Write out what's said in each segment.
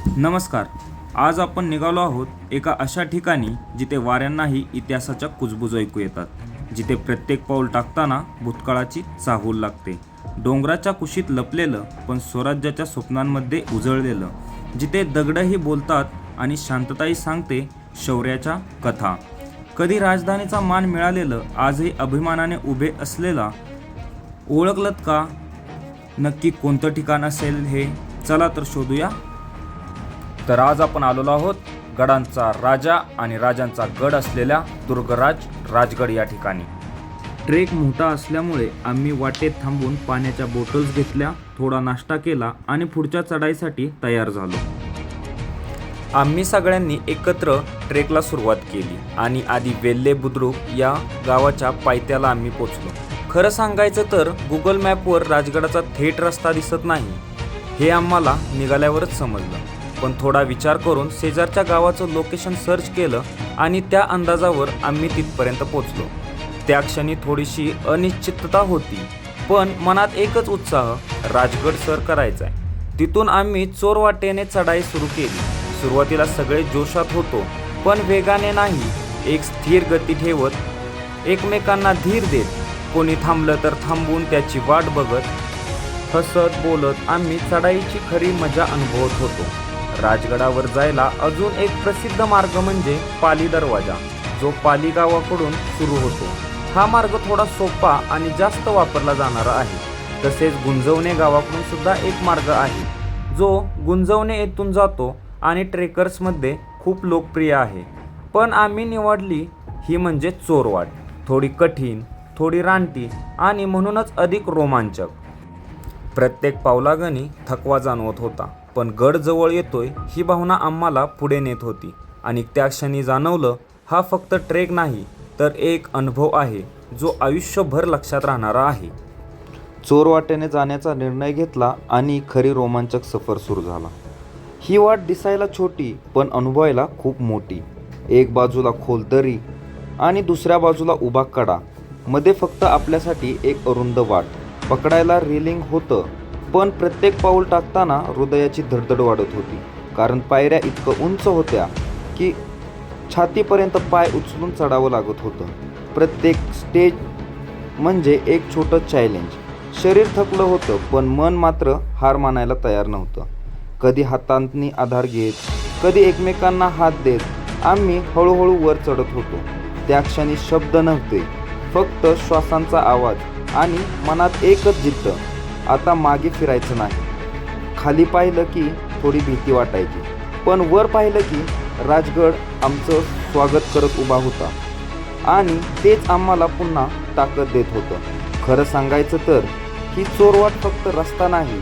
नमस्कार. आज आपण निघालो आहोत एका अशा ठिकाणी जिथे वाऱ्यांनाही इतिहासाच्या कुजबुज ऐकू येतात, जिथे प्रत्येक पाऊल टाकताना भूतकाळाची चाहूल लागते. डोंगराच्या कुशीत लपलेलं पण स्वराज्याच्या स्वप्नांमध्ये उजळलेलं, जिथे दगडही बोलतात आणि शांतताही सांगते शौर्याच्या कथा. कधी राजधानीचा मान मिळालेलं, आजही अभिमानाने उभे असलेला. ओळखलत का? नक्की कोणतं ठिकाण असेल हे? चला तर शोधूया. तर आज आपण आलेलो आहोत गडांचा राजा आणि राजांचा गड असलेल्या दुर्गराज राजगड या ठिकाणी. ट्रेक मोठा असल्यामुळे आम्ही वाटेत थांबून पाण्याच्या बॉटल्स घेतल्या, थोडा नाश्ता केला आणि पुढच्या चढाईसाठी तयार झालो. आम्ही सगळ्यांनी एकत्र ट्रेकला सुरुवात केली आणि आधी वेल्हे बुद्रुक या गावाच्या पायथ्याला आम्ही पोचलो. खरं सांगायचं तर गुगल मॅपवर राजगडाचा थेट रस्ता दिसत नाही हे आम्हाला निघाल्यावरच समजलं. पण थोडा विचार करून शेजारच्या गावाचं लोकेशन सर्च केलं आणि त्या अंदाजावर आम्ही तिथपर्यंत पोचलो. त्या क्षणी थोडीशी अनिश्चितता होती, पण मनात एकच उत्साह, राजगड सर करायचा आहे. तिथून आम्ही चोरवाटेने चढाई सुरू केली. सुरुवातीला सगळे जोशात होतो, पण वेगाने नाही, एक स्थिर गती ठेवत, एकमेकांना धीर देत, कोणी थांबलं तर थांबून त्याची वाट बघत, हसत बोलत आम्ही चढाईची खरी मजा अनुभवत होतो. राजगडावर जायला अजून एक प्रसिद्ध मार्ग म्हणजे पाली दरवाजा, जो पाली गावाकडून सुरू होतो. हा मार्ग थोडा सोपा आणि जास्त वापरला जाणारा आहे. तसेच गुंजवणे गावाकडून सुद्धा एक मार्ग आहे, जो गुंजवणे येथून जातो आणि ट्रेकर्समध्ये खूप लोकप्रिय आहे. पण आम्ही निवडली ही म्हणजे चोरवाट. थोडी कठीण, थोडी रानटी आणि म्हणूनच अधिक रोमांचक. प्रत्येक पावलागणी थकवा जाणवत होता, पण गड जवळ येतोय ही भावना आम्हाला पुढे नेत होती. आणि त्या क्षणी जाणवलं, हा फक्त ट्रेक नाही तर एक अनुभव आहे जो आयुष्यभर लक्षात राहणारा आहे. चोरवाटेने जाण्याचा निर्णय घेतला आणि खरी रोमांचक सफर सुरू झाला. ही वाट दिसायला छोटी पण अनुभवायला खूप मोठी. एक बाजूला खोल दरी आणि दुसऱ्या बाजूला उभा कडा, मध्ये फक्त आपल्यासाठी एक अरुंद वाट. पकडायला रेलिंग होतं, पण प्रत्येक पाऊल टाकताना हृदयाची धडधड वाढत होती. कारण पायऱ्या इतकं उंच होत्या की छातीपर्यंत पाय उचलून चढावं लागत होतं. प्रत्येक स्टेज म्हणजे एक छोटं चॅलेंज. शरीर थकलं होतं, पण मन मात्र हार मानायला तयार नव्हतं. कधी हातांनी आधार घेत, कधी एकमेकांना हात देत आम्ही हळूहळू वर चढत होतो. त्या क्षणी शब्द नव्हते, फक्त श्वासांचा आवाज आणि मनात एकच जिद्द, आता मागे फिरायचं नाही. खाली पाहिलं की थोडी भीती वाटायची, पण वर पाहिलं की राजगड आमचं स्वागत करत उभा होता आणि तेच आम्हाला पुन्हा ताकद देत होतं. खरं सांगायचं तर ही चोरवाट फक्त रस्ता नाही,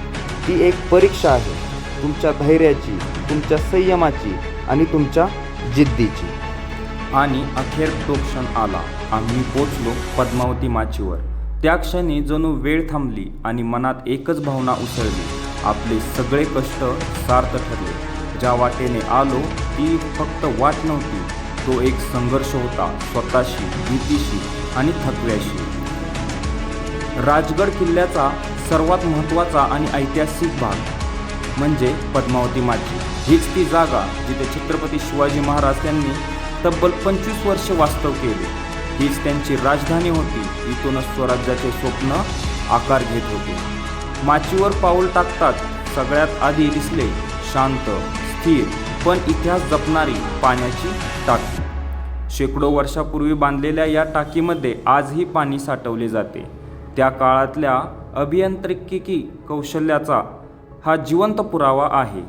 ती एक परीक्षा आहे, तुमच्या धैर्याची, तुमच्या संयमाची आणि तुमच्या जिद्दीची. आणि अखेर तो क्षण आला. आम्ही पोचलो पद्मावती माचीवर. त्या क्षणी जणू वेळ थांबली आणि मनात एकच भावना उसळली, आपले सगळे कष्ट सार्थ ठरले. ज्या वाटेने आलो ती फक्त वाट नव्हती, तो एक संघर्ष होता, स्वतःशी, भीतीशी आणि थकव्याशी. राजगड किल्ल्याचा सर्वात महत्त्वाचा आणि ऐतिहासिक भाग म्हणजे पद्मावती माची. हीच ती जागा जिथे छत्रपती शिवाजी महाराज यांनी तब्बल 25 वर्ष वास्तव केले. हीच त्यांची राजधानी होती. इथूनच स्वराज्याचे स्वप्न आकार घेत होते. माचीवर पाऊल टाकतात सगळ्यात आधी दिसले शांत, स्थिर पण इतिहास जपणारी पाण्याची टाकी. शेकडो वर्षापूर्वी बांधलेल्या या टाकीमध्ये आजही पाणी साठवले जाते. त्या काळातल्या अभियांत्रिकी कौशल्याचा हा जिवंत पुरावा आहे.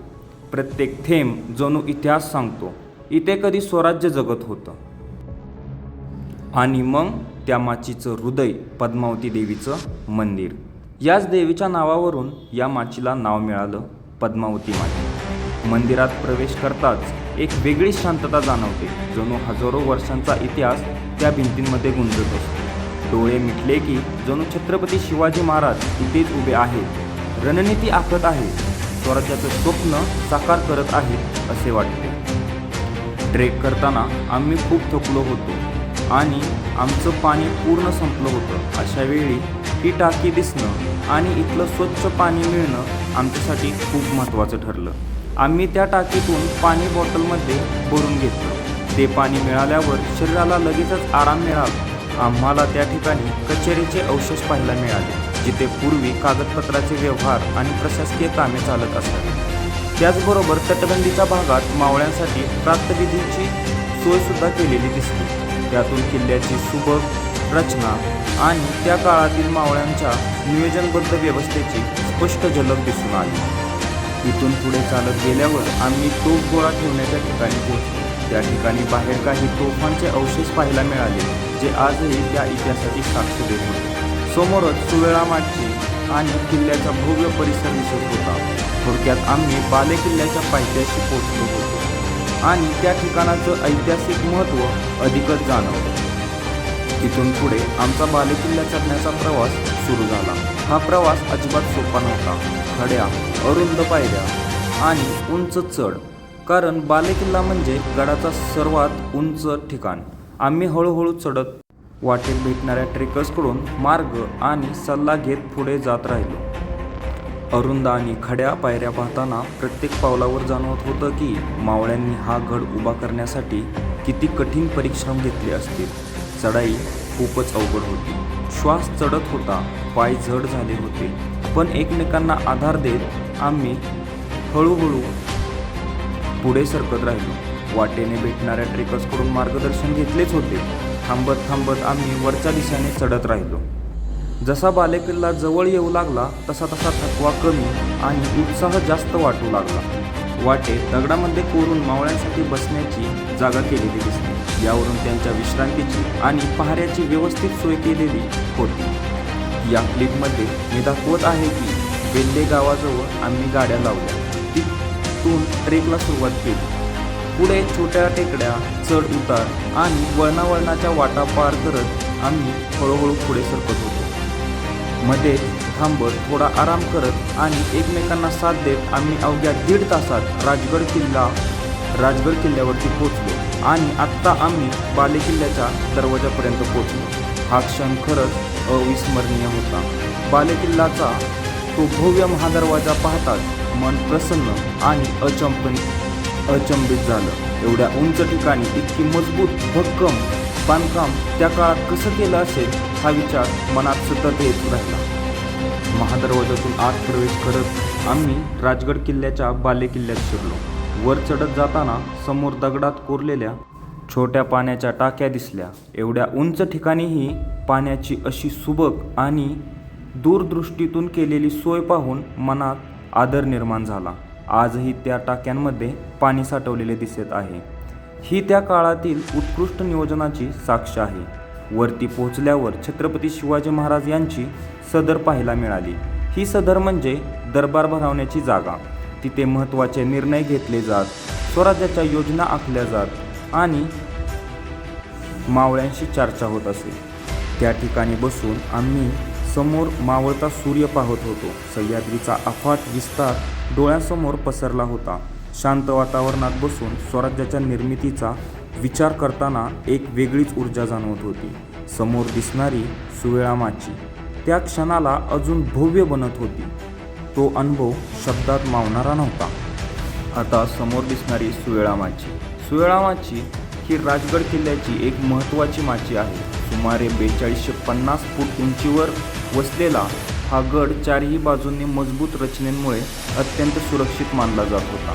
प्रत्येक थेंब जणू इतिहास सांगतो, इथे कधी स्वराज्य जगत होतं. आणि मग त्या माचीचं हृदय, पद्मावती देवीचं मंदिर. याच देवीच्या नावावरून या माचीला नाव मिळालं, पद्मावती माची. मंदिरात प्रवेश करताच एक वेगळी शांतता जाणवते, जणू हजारो वर्षांचा इतिहास त्या भिंतींमध्ये गुंजत असतो. डोळे मिटले की जणू छत्रपती शिवाजी महाराज इथेच उभे आहेत, रणनीती आखत आहेत, स्वराज्याचं स्वप्न साकार करत आहेत असे वाटते. ट्रेक करताना आम्ही खूप थकलो होतो आणि आमचं पाणी पूर्ण संपलं होतं. अशा वेळी ही टाकी दिसणं आणि इथलं स्वच्छ पाणी मिळणं आमच्यासाठी खूप महत्त्वाचं ठरलं. आम्ही त्या टाकीतून पाणी बॉटलमध्ये भरून घेतलं. ते पाणी मिळाल्यावर शरीराला लगेचच आराम मिळाला. आम्हाला त्या ठिकाणी कचेरीचे अवशेष पाहायला मिळाले, जिथे पूर्वी कागदपत्राचे व्यवहार आणि प्रशासकीय कामे चालत असत. त्याचबरोबर तटबंदीच्या भागात मावळ्यांसाठी प्रातविधीची सोयसुद्धा केलेली दिसते. त्यातून किल्ल्याची सुबक रचना आणि त्या काळातील मावळ्यांच्या नियोजनबद्ध व्यवस्थेची स्पष्ट झलक दिसून आली. इथून पुढे चालत गेल्यावर आम्ही तोफ गोळा ठेवण्याच्या ठिकाणी पोहोचलो. त्या ठिकाणी बाहेर काही तोफांचे अवशेष पाहायला मिळाले, जे आजही त्या इतिहासाची साक्ष देत होते. समोरच सुवेळामाची आणि किल्ल्याचा भव्य परिसर दिसत होता. थोडक्यात आम्ही बाले किल्ल्याच्या पायथ्याशी पोहोचलो होतो आणि त्या ठिकाणाचं ऐतिहासिक महत्त्व अधिकच जाणवलं. तिथून पुढे आमचा बाले किल्ला चढण्याचा प्रवास सुरू झाला. हा प्रवास अजिबात सोपा नव्हता. खड्या, अरुंद पायऱ्या आणि उंच चढ, कारण बाले किल्ला म्हणजे गडाचा सर्वात उंच ठिकाण. आम्ही हळूहळू चढत वाटेत भेटणाऱ्या ट्रेकर्सकडून मार्ग आणि सल्ला घेत पुढे जात राहिलो. अरुंद आणि खड्या पायऱ्या पाहताना प्रत्येक पावलावर जाणवत होतं की मावळ्यांनी हा गड उभा करण्यासाठी किती कठीण परिश्रम घेतले असतील. चढाई खूपच अवघड होती. श्वास चढत होता, पाय जड झाले होते, पण एकमेकांना आधार देत आम्ही हळूहळू पुढे सरकत राहिलो. वाटेने भेटणाऱ्या ट्रेकर्सकडून मार्गदर्शन घेतलेच होते. थांबत थांबत आम्ही वरच्या दिशेने चढत राहिलो. जसा बालेकिल्ला जवळ येऊ लागला तसा तसा थकवा कमी आणि उत्साह जास्त वाटू लागला. वाटेत दगडामध्ये कोरून मावळ्यांसाठी बसण्याची जागा केलेली दिसते. यावरून त्यांच्या विश्रांतीची आणि पहाऱ्याची व्यवस्थित सोय केलेली होती. या क्लिपमध्ये मी दाखवत आहे की बेल्ले गावाजवळ आम्ही गाड्या लावल्या. तिथून ट्रेकला सुरुवात केली. पुढे छोट्या टेकड्या, चढ उतार आणि वळणावळणाच्या वाटा पार करत आम्ही हळूहळू पुढे सरकत होतो. मध्ये थांबत थोडा आराम करत आणि एकमेकांना साथ देत आम्ही अवघ्या 1.5 तासात राजगड किल्ल्यावरती पोहोचलो आणि आत्ता आम्ही बाले किल्ल्याच्या दरवाजापर्यंत पोहोचलो. हा क्षण खरंच अविस्मरणीय होता. बाले किल्ल्याचा तो भव्य महादरवाजा पाहताच मन प्रसन्न आणि अचंबित झालं. एवढ्या उंच ठिकाणी इतकी मजबूत भक्कम बांधकाम त्या काळात कसं केलं असेल हा विचार मनात सतत येत राहिला. महादरवाजातून आत प्रवेश करत आम्ही राजगड किल्ल्याच्या बाले किल्ल्यात शिरलो. वर चढत जाताना समोर दगडात कोरलेल्या छोट्या पाण्याच्या टाक्या दिसल्या. एवढ्या उंच ठिकाणीही पाण्याची अशी सुबक आणि दूरदृष्टीतून केलेली सोय पाहून मनात आदर निर्माण झाला. आजही त्या टाक्यांमध्ये पाणी साठवलेले दिसत आहे. ही त्या काळातील उत्कृष्ट नियोजनाची साक्ष आहे. वरती पोहोचल्यावर छत्रपती शिवाजी महाराज यांची सदर पाहायला मिळाली. ही सदर म्हणजे दरबार भरवण्याची जागा. तिथे महत्त्वाचे निर्णय घेतले जात, स्वराज्याच्या योजना आखल्या जात आणि मावळ्यांशी चर्चा होत असे. त्या ठिकाणी बसून आम्ही समोर मावळता सूर्य पाहत होतो. सह्याद्रीचा अफाट विस्तार डोळ्यासमोर पसरला होता. शांत वातावरणात बसून स्वराज्याच्या निर्मितीचा विचार करताना एक वेगळीच ऊर्जा जाणवत होती. समोर दिसणारी सुवेळामाची त्या क्षणाला अजून भव्य बनत होती. तो अनुभव शब्दात मावणारा नव्हता. आता समोर दिसणारी सुवेळामाची ही राजगड किल्ल्याची एक महत्त्वाची माची आहे. सुमारे 4250 फूट उंचीवर वसलेला हा गड चारही बाजूंनी मजबूत रचनेमुळे अत्यंत सुरक्षित मानला जात होता.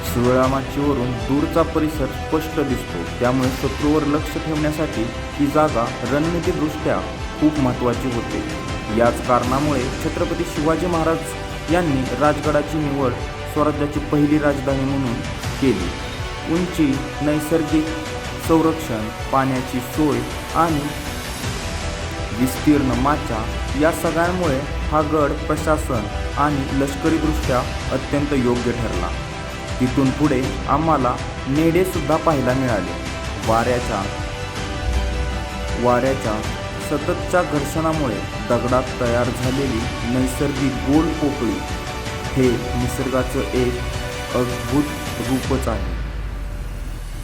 सुवेळामाचीवरून दूरचा परिसर स्पष्ट दिसतो. त्यामुळे शत्रूवर लक्ष ठेवण्यासाठी ही जागा रणनीतिदृष्ट्या खूप महत्त्वाची होते. याच कारणामुळे छत्रपती शिवाजी महाराज यांनी राजगडाची निवड स्वराज्याची पहिली राजधानी म्हणून केली. उंची, नैसर्गिक संरक्षण, पाण्याची सोय आणि विस्तीर्ण माचा या सगळ्यांमुळे हा गड प्रशासन आणि लष्करीदृष्ट्या अत्यंत योग्य ठरला. तिथून पुढे आम्हाला नेडेसुद्धा पाहायला मिळाले. वाऱ्याच्या सततच्या घर्षणामुळे दगडात तयार झालेली नैसर्गिक गोल पोकळी हे निसर्गाचं एक अद्भुत रूपच आहे.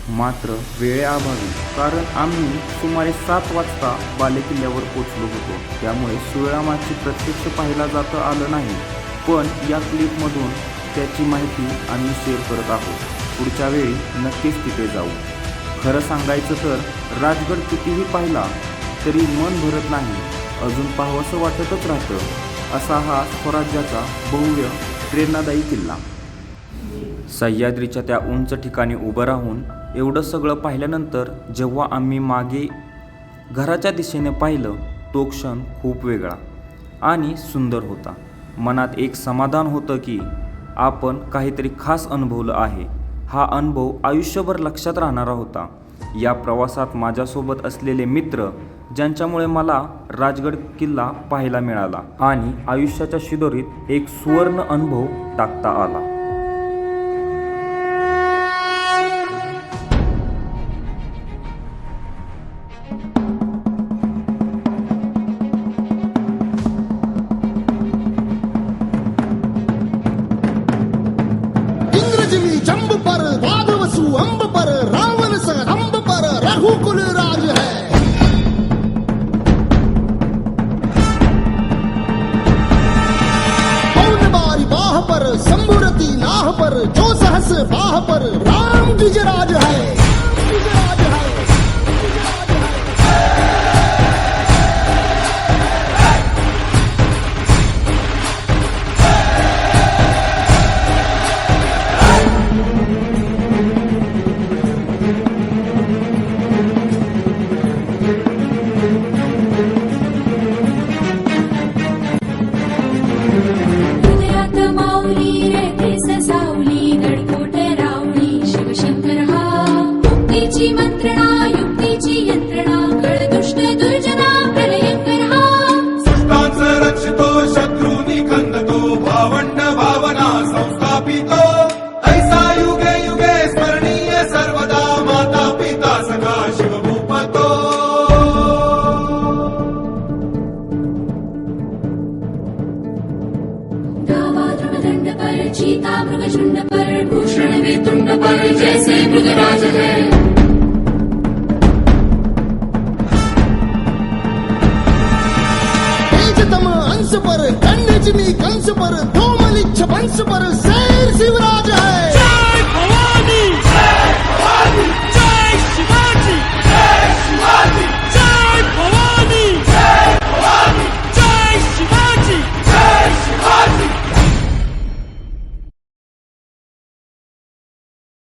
मात्र वेळेअभावी, कारण आम्ही सुमारे 7 वाजता बालेकिल्ल्यावर पोचलो होतो, त्यामुळे सुवेळामाची प्रत्यक्ष पाहायला जाता आलं नाही. पण या क्लिपमधून त्याची माहिती आम्ही शेअर करत आहोत. पुढच्या वेळी नक्कीच तिथे जाऊ. खरं सांगायचं तर राजगड कितीही पाहिला तरी मन भरत नाही, अजून पाहावंसं वाटतच राहतं. असा हा स्वराज्याचा भव्य प्रेरणादायी किल्ला. सह्याद्रीच्या त्या उंच ठिकाणी उभं राहून एवढं सगळं पाहिल्यानंतर जेव्हा आम्ही मागे घराच्या दिशेने पाहिलं तो क्षण खूप वेगळा आणि सुंदर होता. मनात एक समाधान होतं की आपण काहीतरी खास अनुभवलं आहे. हा अनुभव आयुष्यभर लक्षात राहणारा होता. या प्रवासात माझ्यासोबत असलेले मित्र ज्यांच्यामुळे मला राजगड किल्ला पाहायला मिळाला आणि आयुष्याच्या शिदोरीत एक सुवर्ण अनुभव टाकता आला. जंब पर वादवसु अंब पर रावण स अंब पर रघुकुल राज है. पौन बारी बाह पर संबुरती नाह पर जो सहस बाह पर राम गिजराज है. मंत्रणा युक्तीची यंत्रणा कळदुष्ट दुर्जना प्रलयंकर हा. सृष्टांचं रक्षितो शत्रूनी खंदतो भावंड भावना संस्थापितो ऐसा युगे युगे स्मरणीय सर्वदा माता पिता सखा शिवभूपतो. गावा दृढदंड पर चीता मृगशुंड पर भूषण वेतुंड पर जैसे मृगराज है. तेजतम अंश पर कन्या जिमी कंस पर धूमलिच्छ वंश पर शेर शिवराज